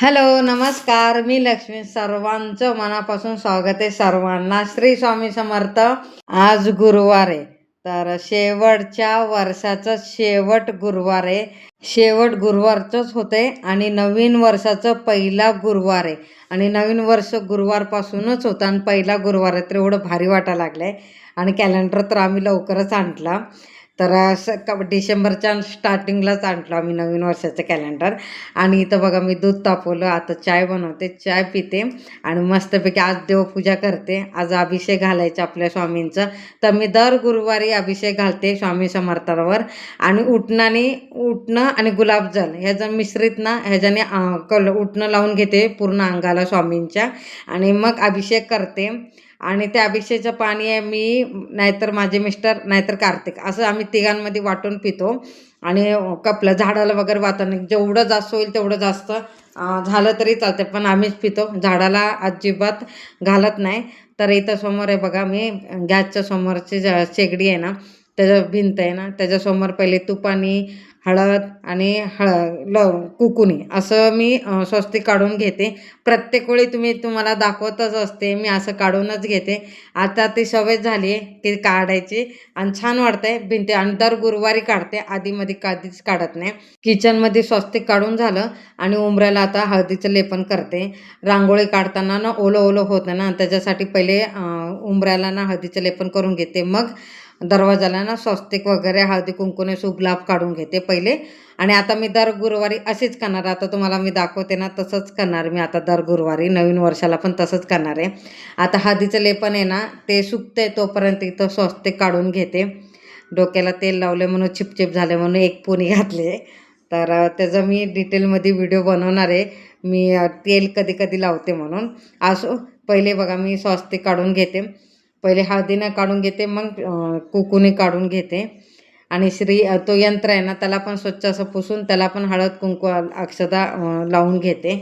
Hello, नमस्कार. मी लक्ष्मी. सर्वांचं मनापासून स्वागत आहे सर्वांना. श्री स्वामी समर्थ. आज गुरुवार आहे, तर शेवटच्या वर्षाचं शेवट गुरुवार आहे. शेवट गुरुवारचंच होते आणि नवीन वर्षाचं पहिला गुरुवार आहे. आणि नवीन वर्ष गुरुवारपासूनच होतं आणि पहिला गुरुवार आहे, तर एवढं भारी वाटायला लागलं आहे. आणि कॅलेंडर तर आम्ही लवकरच आणला. तर डिसेंबरच्या स्टार्टिंगलाच आणलं आम्ही नवीन वर्षाचं कॅलेंडर. आणि इथं बघा, मी दूध तापवलं, आता चाय बनवते, चाय पिते आणि मस्तपैकी आज देवपूजा करते. आज अभिषेक घालायचा आपल्या स्वामींचं. तर मी दर गुरुवारी अभिषेक घालते स्वामी समर्थांवर. आणि उटणं आणि गुलाबजल ह्याचं मिश्रित ना, ह्याच्याने उटणं लावून घेते पूर्ण अंगाला स्वामींच्या आणि मग अभिषेक करते. आणि त्या अभिषेकचं पाणी आहे मी, नाहीतर माझे मिस्टर, नाहीतर कार्तिक, असं आम्ही तिघांमध्ये वाटून पितो. आणि कपलं झाडाला वगैरे वातावरण जेवढं जास्त होईल तेवढं जास्त झालं तरी चालते, पण आम्हीच पितो, झाडाला अजिबात घालत नाही. तर इथं समोर आहे बघा, मी गॅसच्या समोरची शेगडी आहे ना, त्याचं भिंत आहे ना, त्याच्यासमोर पहिले तुपानी हळद आणि कुकुनी असं मी स्वस्तिक काढून घेते. प्रत्येक वेळी तुम्हाला दाखवतच असते, मी असं काढूनच घेते. आता ती सवय झाली आहे की काढायची आणि छान वाटतंय भिंती. आणि दर गुरुवारी काढते, आधीमध्ये कधीच काढत नाही. किचनमध्ये स्वस्तिक काढून झालं आणि उंबऱ्याला आता हळदीचं लेपन करते. रांगोळी काढताना ना ओलं ओलं होतं ना, त्याच्यासाठी पहिले उंबऱ्याला ना हळदीचं लेपन करून घेते. मग दरवाजाला ना स्वस्तिक वगैरे हळदी कुंकूने शुभ लाभ काढून घेते पहिले. आणि आता मी दर गुरुवारी अशीच करणार. आता तुम्हाला मी दाखवते ना, तसंच करणार मी आता दर गुरुवारी. नवीन वर्षाला पण तसंच करणार आहे. आता हळदीचं लेपन आहे ना, ते सुकते तोपर्यंत इथं स्वस्तिक काढून घेते. डोक्याला तेल लावले म्हणून चिपचिप झाले म्हणून एक पोनी घातले. तर त्याचं मी डिटेलमध्ये व्हिडिओ बनवणार आहे. मी तेल कधी कधी लावते म्हणून. असो, पहिले बघा मी स्वस्तिक काढून घेते. पहिले हळदीनं काढून घेते, मग कुकुने काढून घेते. आणि तो यंत्र आहे ना, त्याला पण स्वच्छ असं पुसून त्याला पण हळद कुंकू अक्षता लावून घेते.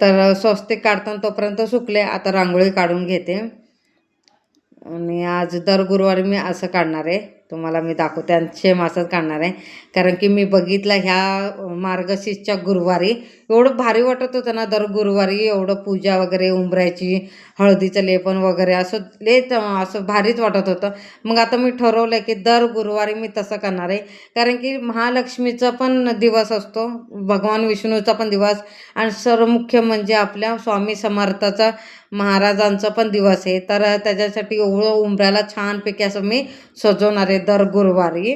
तर स्वस्तिक काढताना तोपर्यंत सुकले. आता रांगोळी काढून घेते. आणि आज दर गुरुवारी मी असं काढणार आहे, तुम्हाला मी दाखवते. आणि सेम असंच काढणार आहे, कारण की मी बघितलं ह्या मार्गशीर्षच्या गुरुवारी एवढं भारी वाटत होतं ना. दर गुरुवारी एवढं पूजा वगैरे, उंबऱ्याची, हळदीचं लेपन वगैरे असं असं भारीच वाटत होतं. मग आता मी ठरवलं की दर गुरुवारी मी तसं करणार आहे, कारण की महालक्ष्मीचा पण दिवस असतो, भगवान विष्णूचा पण दिवस, आणि सर्व मुख्य म्हणजे आपल्या स्वामी समर्थाचा महाराजांचा पण दिवस आहे. तर त्याच्यासाठी एवढं उंबऱ्याला छानपैकी असं मी सजवणार आहे दर गुरुवारी.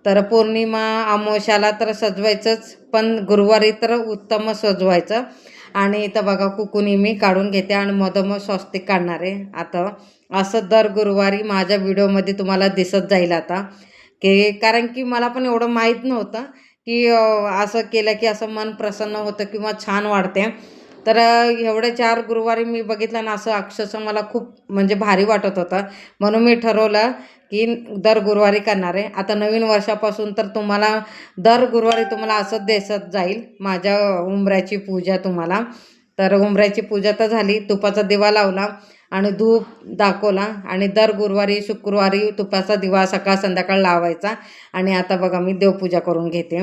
तर पौर्णिमा अमावस्याला तर सजवायचंच, पण गुरुवारी तर उत्तम सजवायचं. आणि इथं बघा कुकुनी मी काढून घेते आणि मधोमध स्वस्तिक काढणार आहे. आता असं दर गुरुवारी माझ्या व्हिडिओमध्ये तुम्हाला दिसत जाईल आता, की कारण की मला पण एवढं माहीत नव्हतं की असं केलं की असं मन प्रसन्न होतं किंवा छान वाटते. तर एवढे 4 गुरुवारी मी बघितलं ना, असं अक्षरशः मला खूप म्हणजे भारी वाटत होतं. म्हणून मी ठरवलं की दर गुरुवारी करणार आहे. आता नवीन वर्षापासून तर तुम्हाला दर गुरुवारी तुम्हाला असंच दिसत जाईल माझ्या उंबऱ्याची पूजा तुम्हाला. तर उंबऱ्याची पूजा तर झाली, तुपाचा दिवा लावला आणि धूप दाखवला. आणि दर गुरुवारी शुक्रवारी तुपाचा दिवा सकाळ संध्याकाळ लावायचा. आणि आता बघा मी देवपूजा करून घेते.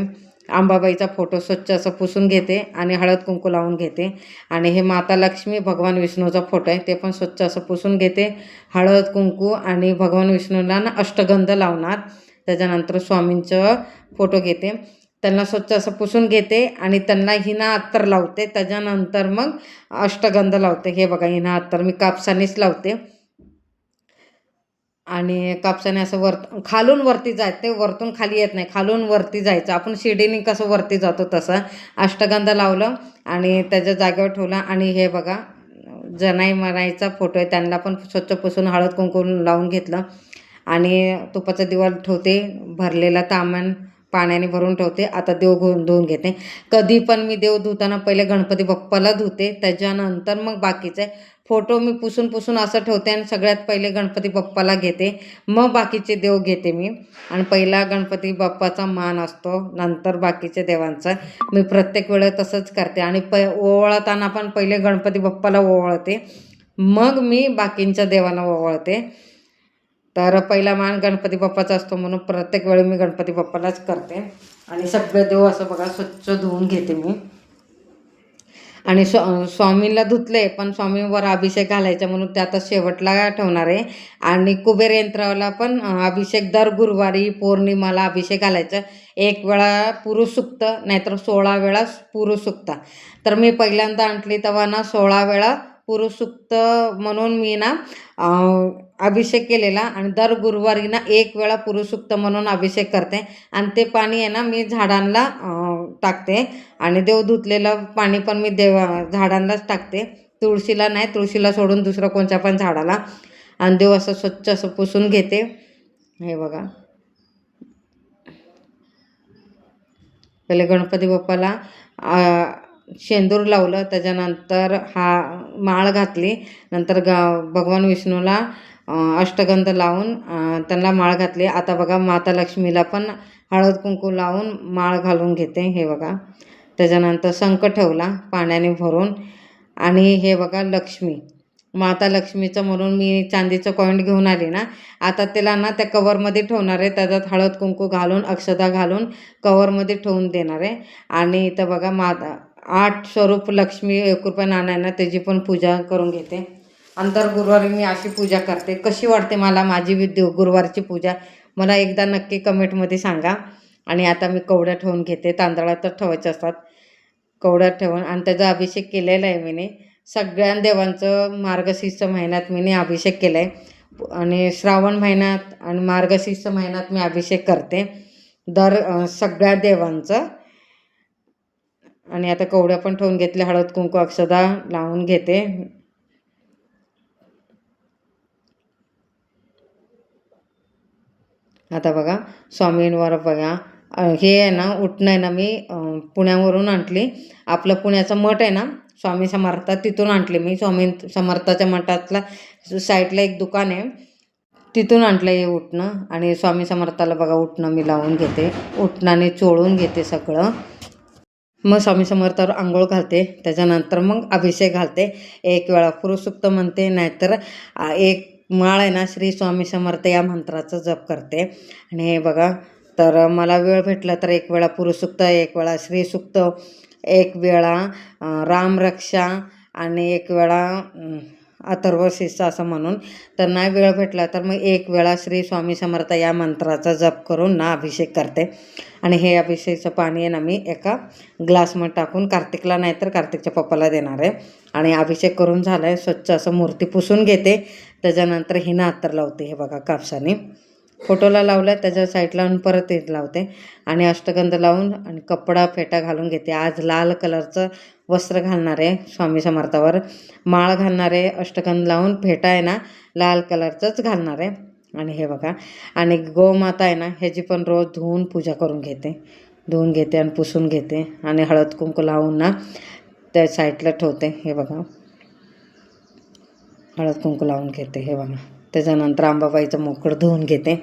अंबाबाईचा फोटो स्वच्छ असं पुसून घेते आणि हळद कुंकू लावून घेते. आणि हे माता लक्ष्मी, भगवान विष्णूचा फोटो आहे, ते पण स्वच्छ असं पुसून घेते. हळद कुंकू आणि भगवान विष्णूला ना अष्टगंध लावणार. त्याच्यानंतर स्वामींचं फोटो घेते, त्यांना स्वच्छ असं पुसून घेते आणि त्यांना हिना अत्तर लावते. त्याच्यानंतर मग अष्टगंध लावते. हे बघा, हिना अत्तर मी कापसानेच लावते. आणि कापसाने असं खालून वरती जायचं, ते वरतून खाली येत नाही, खालून वरती जायचं. आपण शिडीने कसं वरती जातो तसं. अष्टगंध लावलं आणि त्याच्या जागेवर ठेवला. आणि हे बघा, जनाई मनाईचा फोटो आहे, त्यांना पण स्वच्छ पुसून हळद कुंकू लावून घेतलं. आणि तुपाचा दिवा ठेवते, भरलेला तामण पाण्याने भरून ठेवते. आता देव धुवून घेते. कधी पण मी देव धुताना पहिले गणपती बाप्पाला धुते, त्याच्यानंतर मग बाकीचे फोटो मी पुसून असं ठेवते आणि सगळ्यात पहिले गणपती बाप्पाला घेते, मग बाकीचे देव घेते मी. आणि पहिला गणपती बाप्पाचा मान असतो, नंतर बाकीच्या देवांचा. मी प्रत्येक वेळेस तसंच करते. आणि ओवाळताना पण पहिले गणपती बाप्पाला ओवाळते, मग मी बाकींच्या देवांना ओवाळते. तर पहिला मान गणपती बाप्पाचा असतो, म्हणून प्रत्येक वेळी मी गणपती बाप्पालाच करते. आणि सगळे देव असं बघा स्वच्छ धुवून घेते मी. आणि स्वामीला धुतले, पण स्वामीवर अभिषेक घालायचा म्हणून ते आता शेवटला ठेवणार आहे. आणि कुबेर यंत्राला पण अभिषेक दर गुरुवारी पौर्णिमाला अभिषेक घालायचं. 1 वेळा पुरुष सुक्त, नाहीतर 16 वेळा पुरुष सुक्त. तर मी पहिल्यांदा आणली तेव्हा ना 16 वेळा पुरुष सुक्त म्हणून मी ना अभिषेक केलेला. आणि दर गुरुवारी ना 1 वेळा पुरुष सुक्त म्हणून अभिषेक करते. आणि ते पाणी आहे ना मी झाडांना टाकते. आणि देव धुतलेलं पाणी पण मी झाडांनाच टाकते, तुळशीला नाही. तुळशीला सोडून दुसरं कोणत्या पण झाडाला. आणि देव असं स्वच्छ असं पुसून घेते. हे बघा, पहिले गणपती बाप्पाला शेंदूर लावलं, त्याच्यानंतर माळ घातली. नंतर भगवान विष्णूला अष्टगंध लावून त्यांना माळ घातली. आता बघा माता लक्ष्मीला पण हळद कुंकू लावून माळ घालून घेते. हे बघा, त्याच्यानंतर शंख ठेवला पाण्याने भरून. आणि हे बघा लक्ष्मी, माता लक्ष्मीचं म्हणून मी चांदीचं कॉईन घेऊन आले ना. आता त्याला ना त्या कवरमध्ये ठेवणार आहे, त्याच्यात हळद कुंकू घालून अक्षता घालून कवरमध्ये ठेवून देणार आहे. आणि इथं बघा 8 स्वरूप लक्ष्मी 1 रुपया नाण्यानं त्याची पण पूजा करून घेते. अंतर गुरुवारी मी अशी पूजा करते. कशी वाटते मला माझी गुरुवारची पूजा, मला एकदा नक्की कमेंटमध्ये सांगा. आणि आता मी कवड्या ठेवून घेते, तांदळातच ठेवायचे असतात. कवड्यात ठेवून आणि त्याचा अभिषेक केलेला आहे मी. सगळ्या देवांचं मार्गशीर्ष महिन्यात मी अभिषेक केला आहे. आणि श्रावण महिन्यात आणि मार्गशीर्ष महिन्यात मी अभिषेक करते सगळ्या देवांचं. आणि आता कवड्या पण ठेवून घेतल्या, हळद कुंकू अक्षदा लावून घेते. आता बघा स्वामींवर बघा, हे आहे ना उठणं आहे ना मी पुण्यावरून आणली. आपलं पुण्याचं मठ आहे ना स्वामी समर्थ, तिथून आणले मी. स्वामी समर्थाच्या मठातला साईडला एक दुकान आहे, तिथून आणलं हे उठणं. आणि स्वामी समर्थाला बघा उठणं मी लावून घेते, उठणाने चोळून घेते सगळं. मग स्वामी समर्थावर आंघोळ घालते, त्याच्यानंतर मग अभिषेक घालते. 1 वेळा पुरुष सुक्त म्हणते, नाहीतर एक माळ आहे ना श्री स्वामी समर्थ या मंत्राचं जप करते. आणि हे बघा, तर मला वेळ भेटला तर 1 वेळा पुरुष सुक्त, 1 वेळा श्री सुक्त, 1 वेळा रामरक्षा आणि 1 वेळा अथर्वशीर्ष असं म्हणून. तर नाही वेळ भेटला तर मग 1 वेळा श्री स्वामी समर्थ या मंत्राचा जप करून ना अभिषेक करते. आणि हे अभिषेकचं पाणी आहे ना मी एका ग्लासमध्ये टाकून कार्तिकला नाहीतर कार्तिकच्या पप्पाला देणार आहे. आणि अभिषेक करून झाला आहे, स्वच्छ असं मूर्ती पुसून घेते. त्याच्यानंतर हिना अत्तर लावते. हे बघा कापसाने फोटोला लावलं आहे, त्याच्या साईडला परत एक लावते. आणि अष्टगंध लावून आणि कपडा फेटा घालून घेते. आज लाल कलरचं वस्त्र घालणार आहे स्वामी समर्थावर, माळ घालणार आहे, अष्टगंध लावून फेटा आहे ना लाल कलरचंच घालणार आहे. आणि हे बघा, आणि गोमाता आहे ना ह्याची पण रोज धुवून पूजा करून घेते, धुवून घेते आणि पुसून घेते. आणि हळद कुंकू लावून ना त्या साईडला ठेवते. हे बघा, हळद कुंकू लावून घेते. हे बघा, त्याच्यानंतर अंबाबाईचं मोकळं धुवून घेते.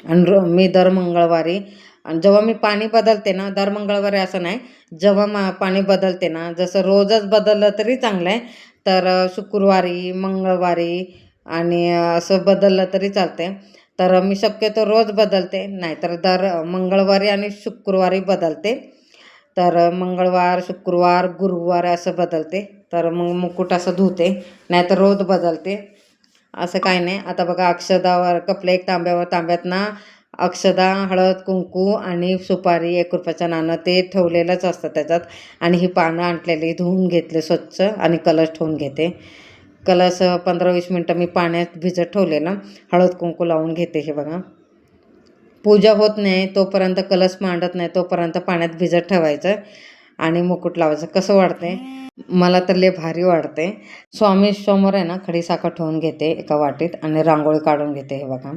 आणि मी दर मंगळवारी, आणि जेव्हा मी पाणी बदलते ना, दर मंगळवारी असं नाही, जेव्हा पाणी बदलते ना, जसं रोजच बदललं तरी चांगलं आहे, तर शुक्रवारी मंगळवारी आणि असं बदललं तरी चालते. तर मी शक्यतो रोज बदलते, नाहीतर दर मंगळवारी आणि शुक्रवारी बदलते. तर मंगळवार शुक्रवार गुरुवार असं बदलते. तर मग मुकुट असं धुते, नाहीतर रोज बदलते, असं काही नाही. आता बघा अक्षदावर कपले एक तांब्यात ना अक्षदा, हळद कुंकू आणि सुपारी 1 रुपयाचं नाणं ते ठेवलेलंच असतं त्याच्यात. आणि ही पानं आणलेली धुवून घेतले स्वच्छ आणि कलश ठेवून घेते. कलश 15-20 मिनटं मी पाण्यात भिजत ठेवलेलं, हळद कुंकू लावून घेते. हे बघा, पूजा होत नाही तोपर्यंत, कलश मांडत नाही तोपर्यंत पाण्यात भिजत ठेवायचं आणि मुकुट लावायचं. कसं वाटते मला तर लय भारी वाटते. स्वामी समोर आहे ना खडीसाखर ठेवून घेते एका वाटीत आणि रांगोळी काढून घेते. हे बघा,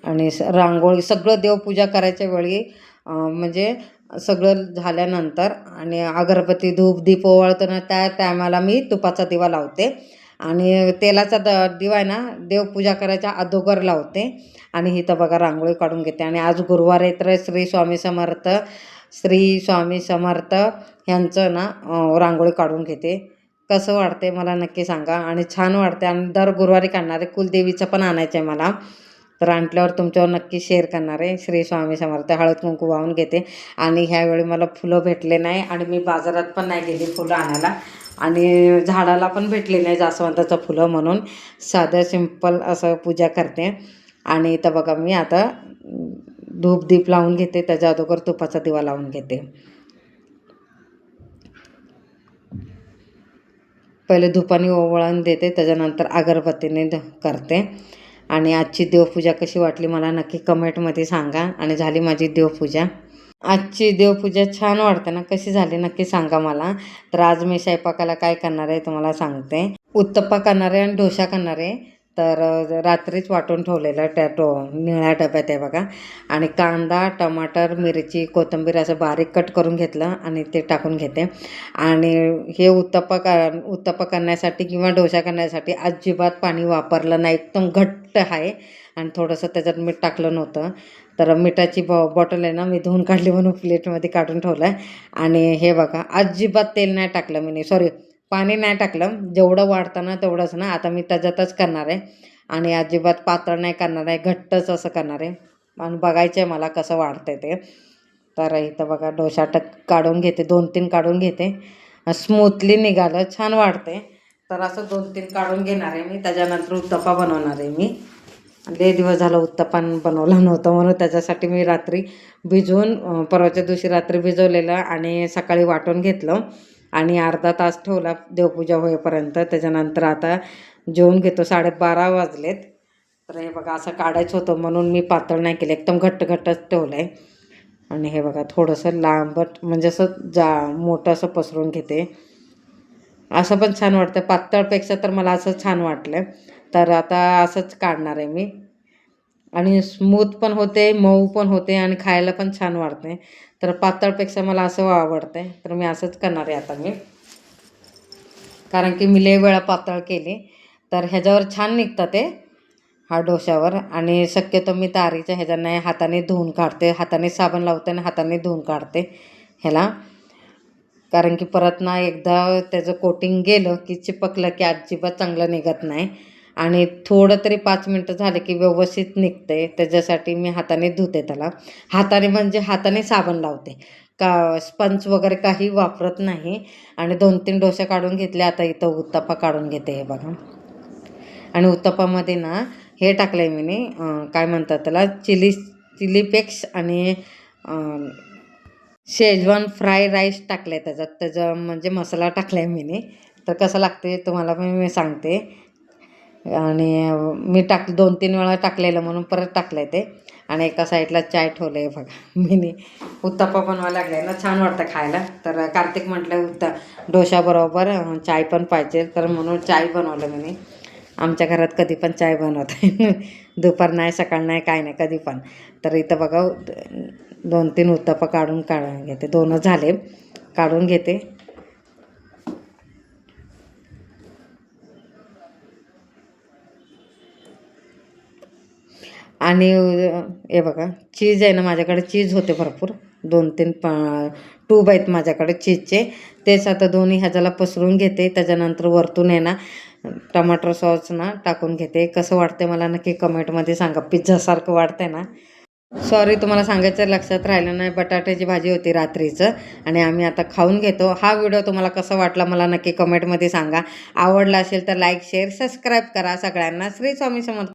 आणि रांगोळी सगळं देवपूजा करायच्या वेळी म्हणजे सगळं झाल्यानंतर आणि अगरबत्ती धूप दीप ओवाळतो ना त्या टायमाला मी तुपाचा दिवा लावते आणि तेलाचा दिवा आहे ना देवपूजा करायच्या अगोदर लावते. आणि इथं बघा रांगोळी काढून घेते. आणि आज गुरुवार आहे तर श्री स्वामी समर्थ ह्यांचं ना रांगोळी काढून घेते. कसं वाटते मला नक्की सांगा. आणि छान वाटते आणि दर गुरुवारी काढणार आहे. कुलदेवीचं पण आणायचं आहे मला, तर आणल्यावर तुमच्यावर नक्की शेअर करणार आहे. श्री स्वामी समर्थ. हळद कुंकू वाहून घेते. आणि ह्यावेळी मला फुलं भेटले नाही आणि मी बाजारात पण नाही गेली फुलं आणायला आणि झाडाला पण भेटली नाही जास्वंदाचं फुलं, म्हणून साधं सिंपल असं पूजा करते. आणि इथं बघा मी आता धूप दीप लावून घेते, त्याच्या अगोदर तुपाचा दिवा लावून घेते. पहिले धुपाने ओवाळून देते, त्याच्यानंतर अगरबत्तीने करते. आणि आजची देवपूजा कशी वाटली मला नक्की कमेंटमध्ये सांगा. आणि झाली माझी देवपूजा. आजची देवपूजा छान वाटते ना, कशी झाली नक्की सांगा मला. तर आज मी स्वयंपाकाला काय करणार आहे तुम्हाला सांगते. उत्तप्पा करणार आहे आणि डोसा करणार आहे. तर रात्रीच वाटून ठेवलेलं निळ्या डब्यात आहे बघा. आणि कांदा टमाटर मिरची कोथिंबीर असं बारीक कट करून घेतलं आणि ते टाकून घेते. आणि हे उत्तप्पा करण्यासाठी किंवा डोसा करण्यासाठी अजिबात पाणी वापरलं नाही, एकदम घट्ट आहे. आणि थोडंसं त्याच्यात मीठ टाकलं नव्हतं. तर मिठाची बॉटल आहे ना मी धुवून काढली म्हणून प्लेटमध्ये काढून ठेवलं आहे. आणि हे बघा अजिबात तेल नाही टाकलं मी, सॉरी पाणी नाही टाकलं. जेवढं वाढतं ना तेवढंच ना आता मी त्याच्यातच करणार आहे. आणि अजिबात पातळ नाही करणार आहे, घट्टच असं करणार आहे. आणि बघायचं आहे मला कसं वाढतं ते. तर इथं बघा डोसा काढून घेते, 2-3 काढून घेते. स्मूथली निघालं, छान वाढते. तर असं 2-3 काढून घेणार आहे मी. त्याच्यानंतर उत्तप्पा बनवणार आहे मी. लय दिवस झालं उत्तप्पा बनवला नव्हतं म्हणून त्याच्यासाठी मी रात्री परवाच्या दिवशी रात्री भिजवलेलं आणि सकाळी वाटून घेतलं आणि अर्धा तास ठेवला देवपूजा होईपर्यंत. त्याच्यानंतर आता जेवून घेतो. 12:30 वाजलेत. तर हे बघा असं काढायचं होतं म्हणून मी पातळ नाही केलं, एकदम घट्टच ठेवलं आहे. आणि हे बघा थोडंसं लांबट म्हणजे असं मोठं असं पसरून घेते. असं पण छान वाटतं, पातळपेक्षा तर मला असं छान वाटलं. तर आता असंच काढणार आहे मी. आणि स्मूथ पण होते, मऊ पण होते आणि खायला पण छान वाटते. तर पातळपेक्षा मला असं आवडतं, तर मी असंच करणार आहे आता मी. कारण की मी लय वेळा पातळ केली तर ह्याच्यावर छान निघतं ते डोशावर. आणि शक्यतो मी तारीच्या ह्याच्याने हाताने धुवून काढते, हाताने साबण लावते आणि हाताने धुवून काढते ह्याला. कारण की परत ना एकदा त्याचं कोटिंग गेलं की चिपकलं की अजिबात चांगलं निघत नाही. आणि थोडं तरी 5 मिनटं झाले की व्यवस्थित निघते. त्याच्यासाठी मी हाताने धुते त्याला. हाताने म्हणजे हाताने साबण लावते, का स्पंज वगैरे काही वापरत नाही. आणि 2-3 डोसे काढून घेतले. आता इथं उत्तप्पा काढून घेते हे बघा. आणि उत्तप्पामध्ये ना हे टाकलं आहे मी काय म्हणतात त्याला चिली फ्लेक्स आणि शेजवान फ्राय राईस टाकलं आहे त्याचा म्हणजे मसाला टाकला आहे मी. तर कसं लागते तुम्हाला पण मी सांगते. आणि मी 2-3 वेळा टाकलेलं म्हणून परत टाकलं आहे ते. आणि एका साईडला चाय ठेवलं आहे बघा. मी उत्तप्पा बनवायला लागला आहे ना, छान वाटतं खायला. तर कार्तिक म्हटलं डोशाबरोबर चाय पण पाहिजे, तर म्हणून चाय बनवलं मी. आमच्या घरात कधी पण चाय बनवते. दुपार नाही सकाळ नाही काय नाही कधी पण. तर इथं बघा 2-3 उत्तप्पा काढून घेते. 2च झाले, काढून घेते. आणि हे बघा चीज आहे ना माझ्याकडे, चीज होते भरपूर. 2-3 ट्यूब आहेत माझ्याकडे चीजचे. तेच आता दोन्ही ह्याच्याला पसरून घेते. त्याच्यानंतर वरतून आहे ना टमाटर सॉस ना टाकून घेते. कसं वाटते मला नक्की कमेंटमध्ये सांगा. पिझ्झासारखं वाटतंय ना. सॉरी तुम्हाला सांगायचं लक्षात राहिलं नाही, बटाट्याची भाजी होती रात्रीचं आणि आम्ही आता खाऊन घेतो. हा व्हिडिओ तुम्हाला कसा वाटला मला नक्की कमेंटमध्ये सांगा. आवडला असेल तर लाईक शेअर सबस्क्राईब करा. सगळ्यांना श्री स्वामी समर्थ.